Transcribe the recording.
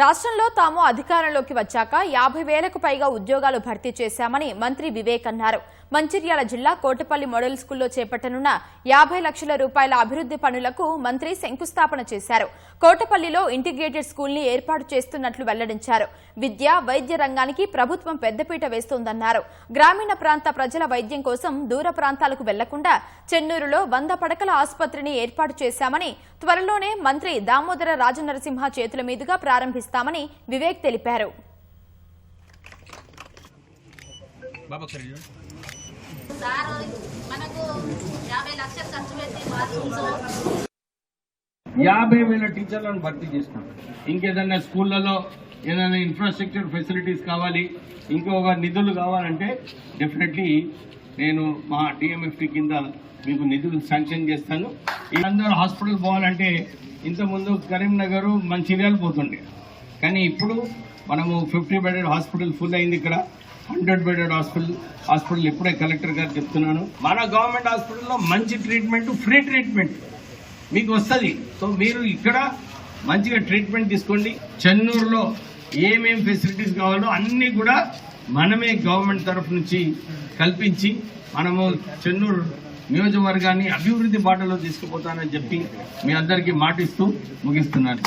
రాష్ట్రంలో తాము అధికారంలోకి వచ్చాక 50,000కు పైగా ఉద్యోగాలు భర్తీ చేశామని మంత్రి వివేక్ అన్నారు. మంచిర్యాల జిల్లా కోటపల్లి మోడల్ స్కూల్లో చేపట్టనున్న 50 లక్షల రూపాయల అభివృద్ది పనులకు మంత్రి శంకుస్థాపన చేశారు. కోటపల్లిలో ఇంటిగ్రేటెడ్ స్కూల్ ని ఏర్పాటు చేస్తున్నట్లు వెల్లడించారు. విద్య, వైద్య రంగానికి ప్రభుత్వం పెద్దపీట వేస్తోందన్నారు. గ్రామీణ ప్రాంత ప్రజల వైద్యం కోసం దూర ప్రాంతాలకు వెళ్లకుండా చెన్నూరులో 100 పడకల ఆసుపత్రిని ఏర్పాటు చేశామని, త్వరలోనే మంత్రి దామోదర రాజనరసింహ చేతుల మీదుగా ప్రారంభిస్తామని వివేక్ తెలిపారు. మనకు 50 లక్షలు ఖర్చు పెట్టి బాత్రూమ్స్ 50,000 టీచర్లను భర్తీ చేస్తాం. ఇంకేదన్నా స్కూళ్లలో ఏదైనా ఇన్ఫ్రాస్ట్రక్చర్ ఫెసిలిటీస్ కావాలి, ఇంకొక నిధులు కావాలంటే డెఫినెట్లీ నేను మా డిఎంఎఫ్టీ కింద మీకు నిధులు శాంక్షన్ చేస్తాను. అందరూ హాస్పిటల్ పోవాలంటే ఇంతకుముందు కరీంనగర్ మంచిర్యాల పోతుండే, కానీ ఇప్పుడు మనము 50 బెడెడ్ హాస్పిటల్ ఫుల్ అయింది. ఇక్కడ 100 బెడెడ్ హాస్పిటల్ ఇప్పుడే కలెక్టర్ గారు చెప్తున్నాను. మన గవర్నమెంట్ హాస్పిటల్లో మంచి ట్రీట్మెంట్, ఫ్రీ ట్రీట్మెంట్ మీకు వస్తుంది. సో మీరు ఇక్కడ మంచిగా ట్రీట్మెంట్ తీసుకోండి. చెన్నూరులో ఏమేం ఫెసిలిటీస్ కావాలో అన్ని కూడా మనమే గవర్నమెంట్ తరఫు నుంచి కల్పించి మనము చెన్నూరు నియోజకవర్గాన్ని అభివృద్ధి బాటలో తీసుకుపోతానని చెప్పి మీ అందరికీ మాటిస్తూ ముగిస్తున్నాను.